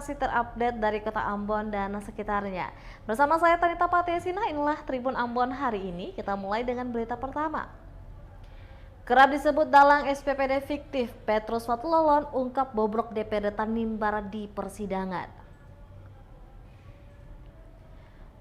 Masih terupdate dari kota Ambon dan sekitarnya. Bersama saya Tanita Patiasina, inilah Tribun Ambon hari ini. Kita mulai dengan berita pertama. Kerap disebut dalang SPPD fiktif, Petrus Fathlolon ungkap bobrok DPD Tanimbar di persidangan.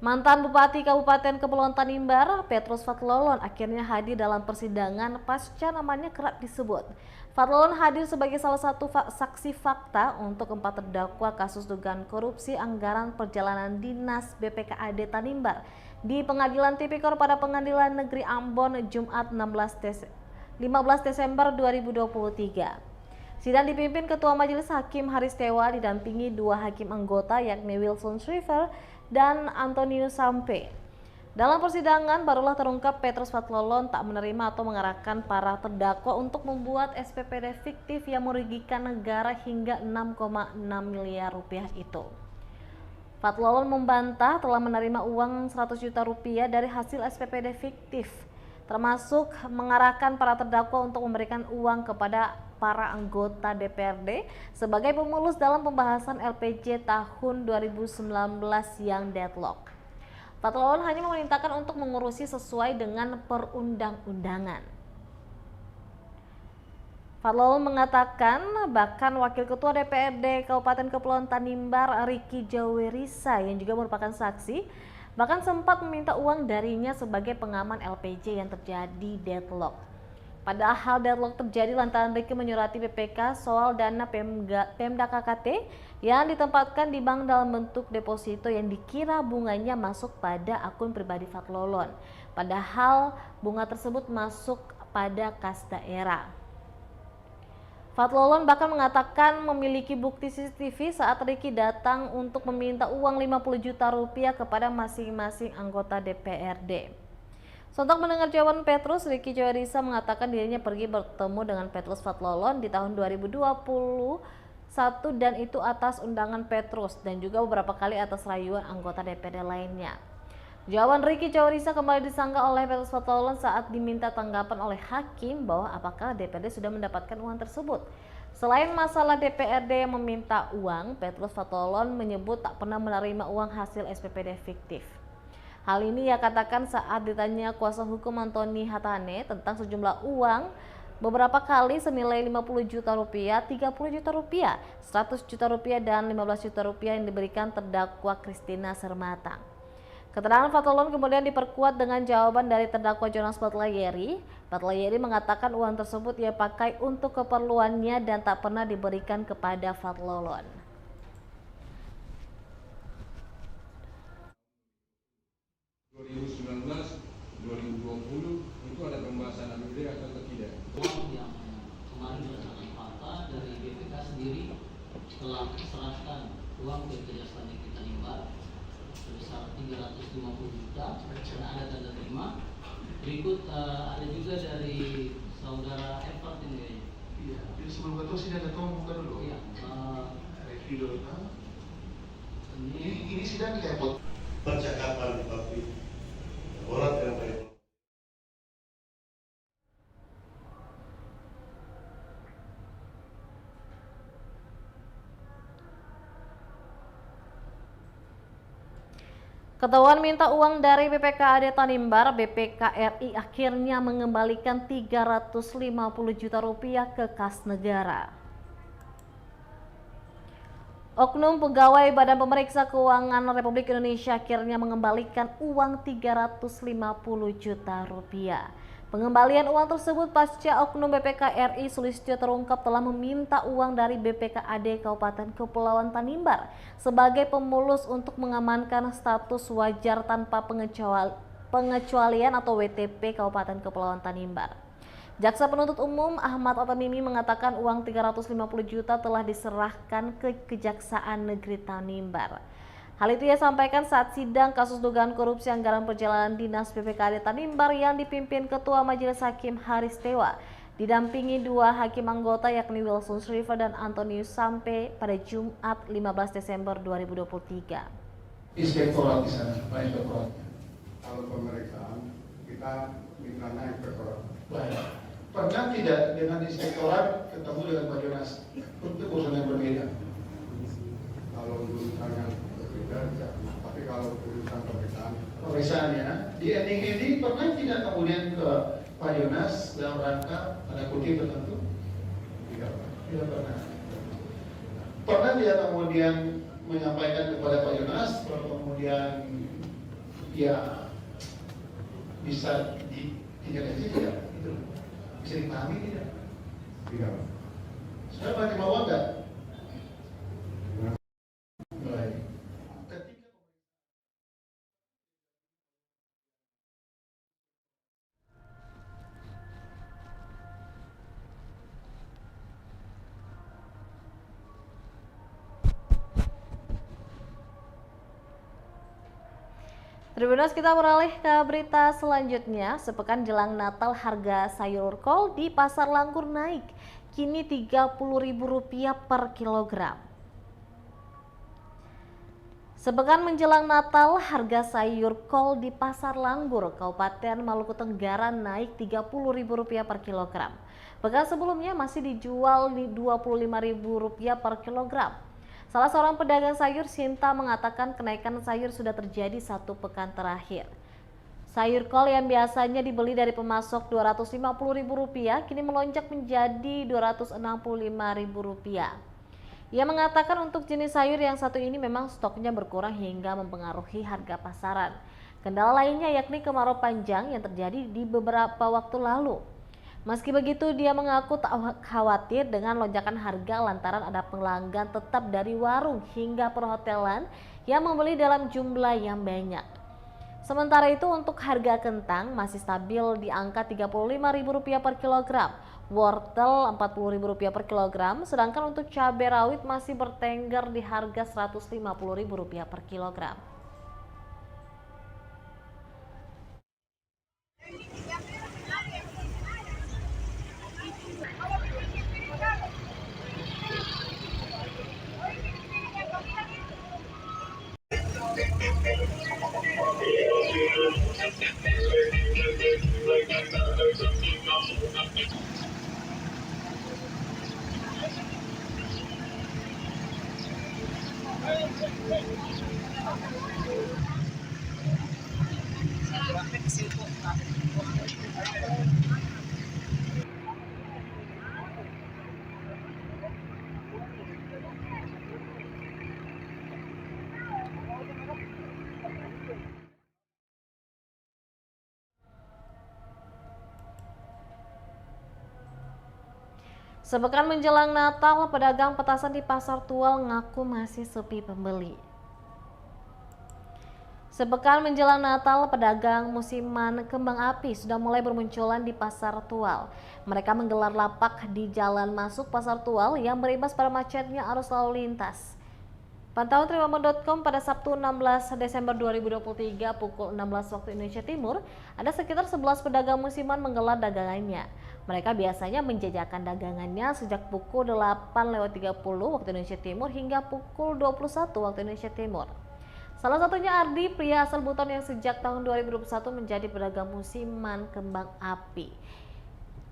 Mantan Bupati Kabupaten Kepulauan Tanimbar, Petrus Fathlolon akhirnya hadir dalam persidangan pasca namanya kerap disebut. Fathlolon hadir sebagai salah satu saksi fakta untuk 4 terdakwa kasus dugaan korupsi anggaran perjalanan dinas BPKAD Tanimbar di Pengadilan Tipikor pada Pengadilan Negeri Ambon Jumat 15 Desember 2023. Sidang dipimpin Ketua Majelis Hakim Haris Tewa didampingi 2 hakim anggota yakni Wilson Shriver dan Antonius Sampe. Dalam persidangan barulah terungkap Petrus Fathlolon tak menerima atau mengarahkan para terdakwa untuk membuat SPPD fiktif yang merugikan negara hingga 6,6 miliar rupiah itu. Fathlolon membantah telah menerima uang 100 juta rupiah dari hasil SPPD fiktif, termasuk mengarahkan para terdakwa untuk memberikan uang kepada para anggota DPRD sebagai pemulus dalam pembahasan LPJ tahun 2019 yang deadlock. Fathlolon hanya memerintahkan untuk mengurusi sesuai dengan perundang-undangan. Fathlolon mengatakan bahkan Wakil Ketua DPRD Kabupaten Kepulauan Tanimbar Ricky Jawerisa yang juga merupakan saksi bahkan sempat meminta uang darinya sebagai pengaman LPJ yang terjadi deadlock. Padahal deadlock terjadi lantaran Ricky menyurati BPK soal dana Pemda KKT yang ditempatkan di bank dalam bentuk deposito yang dikira bunganya masuk pada akun pribadi Fathlolon. Padahal bunga tersebut masuk pada kas daerah. Fathlolon bahkan mengatakan memiliki bukti CCTV saat Ricky datang untuk meminta uang 50 juta rupiah kepada masing-masing anggota DPRD. Sontak mendengar jawaban Petrus, Ricky Jawerisa mengatakan dirinya pergi bertemu dengan Petrus Fathlolon di tahun 2021 dan itu atas undangan Petrus dan juga beberapa kali atas rayuan anggota DPRD lainnya. Jawaban Ricky Jawerisa kembali disanggah oleh Petrus Fathlolon saat diminta tanggapan oleh hakim bahwa apakah DPRD sudah mendapatkan uang tersebut. Selain masalah DPRD yang meminta uang, Petrus Fathlolon menyebut tak pernah menerima uang hasil SPPD fiktif. Hal ini ia katakan saat ditanya kuasa hukum Antoni Hatane tentang sejumlah uang beberapa kali senilai 50 juta rupiah, 30 juta rupiah, 100 juta rupiah, dan 15 juta rupiah yang diberikan terdakwa Christina Sermatang. Keterangan Fathlolon kemudian diperkuat dengan jawaban dari terdakwa Jonas Patlayeri. Patlayeri mengatakan uang tersebut ia pakai untuk keperluannya dan tak pernah diberikan kepada Fathlolon. 2019-2020 itu ada pembahasan APBD atau tidak? Uang yang kemarin berdasarkan fakta dari BPK sendiri telah diserahkan uang ke Kejaksaan Negeri Tanimbar sebesar 350 juta dan ada tanda terima. Berikut ada juga dari saudara Evert ini kayaknya. Iya, jadi sebelum ketua sidang ketua buka dulu. Iya. Review dulu. Ini sidang kayak percakapan tapi orang yang baik. Ketahuan minta uang dari BPKAD Tanimbar, BPKRI akhirnya mengembalikan 350 juta rupiah ke kas negara. Oknum pegawai Badan Pemeriksa Keuangan Republik Indonesia akhirnya mengembalikan uang 350 juta rupiah. Pengembalian uang tersebut pasca oknum BPKRI Sulistyo terungkap telah meminta uang dari BPKAD Kabupaten Kepulauan Tanimbar sebagai pemulus untuk mengamankan status wajar tanpa pengecualian atau WTP Kabupaten Kepulauan Tanimbar. Jaksa Penuntut Umum Ahmad Otamimi mengatakan uang 350 juta telah diserahkan ke Kejaksaan Negeri Tanimbar. Hal itu ia sampaikan saat sidang kasus dugaan korupsi anggaran perjalanan dinas BPKAD Tanimbar yang dipimpin Ketua Majelis Hakim Haris Tewa, didampingi 2 hakim anggota yakni Wilson Shriver dan Antonius Sampe pada Jumat 15 Desember 2023. Inspektorat di sana, Pak Inspektoratnya. Kalau pemeriksaan kita minta inspektorat. Baik. Pernah tidak dengan inspektorat ketemu dengan Pak Jonas untuk urusan yang berbeda? Kalau untuk urusan yang berbeda bisa, tapi kalau urusan Pemeriksaan ya. Di ending ini pernah tidak kemudian ke Pak Yonas dalam rangka tanda kutip tertentu? tidak, Pak. Tidak pernah. Pernah dia kemudian menyampaikan kepada Pak Yonas bahwa kemudian ya bisa ditindak lanjuti tidak? Itu bisa dipahami tidak? Tidak, Pak. Sudah pernah terima uang nggak? Baik. Ketika Tribuners, kita beralih ke berita selanjutnya. Sepekan jelang Natal, harga sayur kol di Pasar Langgur naik, kini Rp30.000 per kilogram. Sepekan menjelang Natal, harga sayur kol di Pasar Langgur, Kabupaten Maluku Tenggara naik Rp30.000 per kilogram. Pekan sebelumnya masih dijual di Rp25.000 per kilogram. Salah seorang pedagang sayur, Sinta, mengatakan kenaikan sayur sudah terjadi 1 pekan terakhir. Sayur kol yang biasanya dibeli dari pemasok Rp250.000 kini melonjak menjadi Rp265.000. Ia mengatakan untuk jenis sayur yang satu ini memang stoknya berkurang hingga mempengaruhi harga pasaran. Kendala lainnya yakni kemarau panjang yang terjadi di beberapa waktu lalu. Meski begitu, dia mengaku tak khawatir dengan lonjakan harga lantaran ada pelanggan tetap dari warung hingga perhotelan yang membeli dalam jumlah yang banyak. Sementara itu untuk harga kentang masih stabil di angka Rp35.000 per kilogram, wortel Rp40.000 per kilogram, sedangkan untuk cabai rawit masih bertengger di harga Rp150.000 per kilogram. Sepekan menjelang Natal, pedagang petasan di Pasar Tual ngaku masih sepi pembeli. Sepekan menjelang Natal, pedagang musiman kembang api sudah mulai bermunculan di Pasar Tual. Mereka menggelar lapak di jalan masuk Pasar Tual yang berimbas pada macetnya arus lalu lintas. Pantauan Tribunnews.com pada Sabtu 16 Desember 2023 pukul 16 waktu Indonesia Timur, ada sekitar 11 pedagang musiman menggelar dagangannya. Mereka biasanya menjajakan dagangannya sejak pukul 8.30 waktu Indonesia Timur hingga pukul 21 waktu Indonesia Timur. Salah satunya Ardi, pria asal Buton yang sejak tahun 2021 menjadi pedagang musiman kembang api.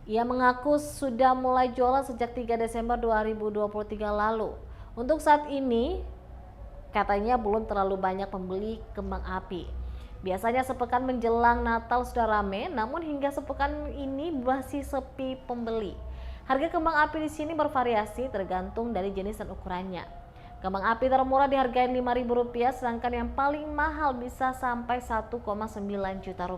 Ia mengaku sudah mulai jualan sejak 3 Desember 2023 lalu. Untuk saat ini, katanya belum terlalu banyak pembeli kembang api. Biasanya sepekan menjelang Natal sudah ramai, namun hingga sepekan ini masih sepi pembeli. Harga kembang api di sini bervariasi tergantung dari jenis dan ukurannya. Kembang api termurah dihargai Rp5.000, sedangkan yang paling mahal bisa sampai Rp1,9 juta.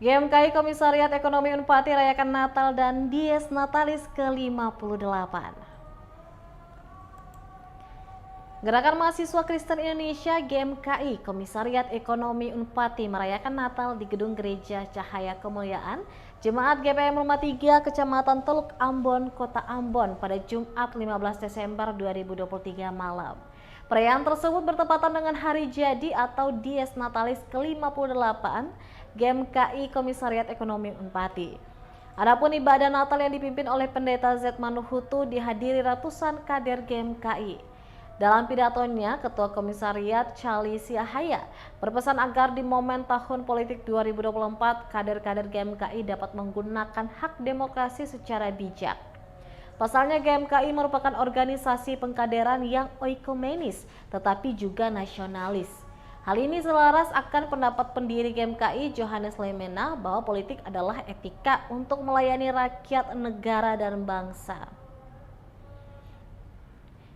GMKI Komisariat Ekonomi Unpati rayakan Natal dan Dies Natalis ke-58. Gerakan Mahasiswa Kristen Indonesia GMKI Komisariat Ekonomi Unpati merayakan Natal di Gedung Gereja Cahaya Kemuliaan Jemaat GPM Rumah 3 Kecamatan Teluk Ambon, Kota Ambon pada Jumat 15 Desember 2023 malam. Perayaan tersebut bertepatan dengan hari jadi atau Dies Natalis ke-58 GMKI Komisariat Ekonomi Unpati. Adapun ibadah Natal yang dipimpin oleh Pendeta Z Manuhutu dihadiri ratusan kader GMKI. Dalam pidatonya, Ketua Komisariat Charlie Siahaya berpesan agar di momen tahun politik 2024 kader-kader GMKI dapat menggunakan hak demokrasi secara bijak. Pasalnya GMKI merupakan organisasi pengkaderan yang oikomenis tetapi juga nasionalis. Hal ini selaras akan pendapat pendiri GMKI Johannes Lemena bahwa politik adalah etika untuk melayani rakyat, negara, dan bangsa.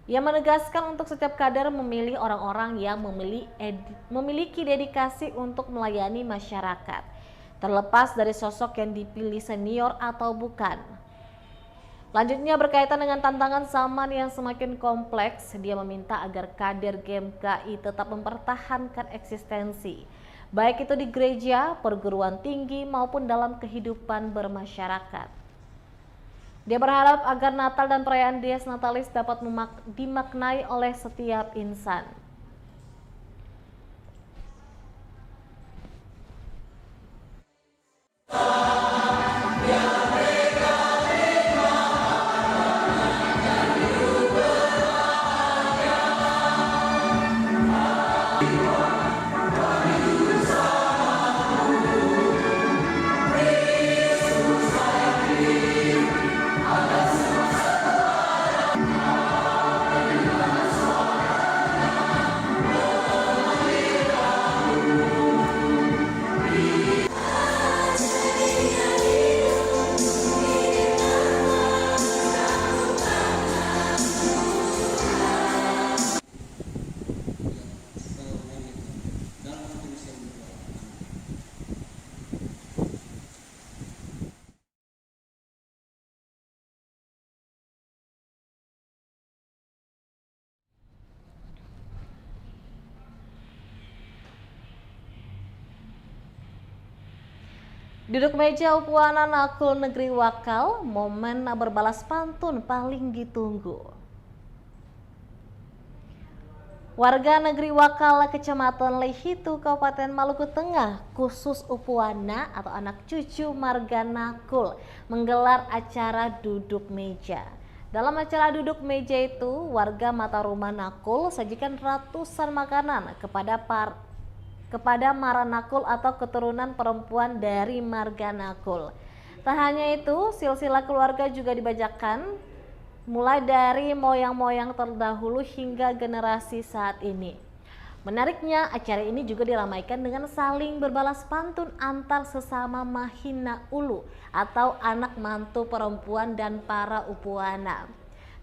Ia menegaskan untuk setiap kader memilih orang-orang yang memiliki dedikasi untuk melayani masyarakat, terlepas dari sosok yang dipilih senior atau bukan. Lanjutnya berkaitan dengan tantangan zaman yang semakin kompleks, dia meminta agar kader GMKI tetap mempertahankan eksistensi, baik itu di gereja, perguruan tinggi maupun dalam kehidupan bermasyarakat. Dia berharap agar Natal dan perayaan Dies Natalis dapat dimaknai oleh setiap insan. Duduk meja Upuana Nakul Negeri Wakal, momen berbalas pantun paling ditunggu. Warga Negeri Wakal, Kecamatan Lehitu, Kabupaten Maluku Tengah, khusus Upuana atau anak cucu marga Nakul, menggelar acara duduk meja. Dalam acara duduk meja itu, warga mata rumah Nakul sajikan ratusan makanan kepada Mara Nakul atau keturunan perempuan dari marga Nakul. Tak hanya itu, silsilah keluarga juga dibacakan mulai dari moyang-moyang terdahulu hingga generasi saat ini. Menariknya, acara ini juga diramaikan dengan saling berbalas pantun antar sesama mahina ulu atau anak mantu perempuan dan para upuana.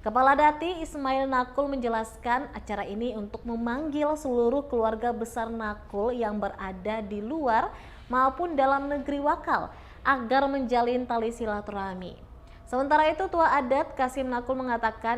Kepala Dati Ismail Nakul menjelaskan acara ini untuk memanggil seluruh keluarga besar Nakul yang berada di luar maupun dalam negeri Wakal agar menjalin tali silaturahmi. Sementara itu, Tua Adat Kasim Nakul mengatakan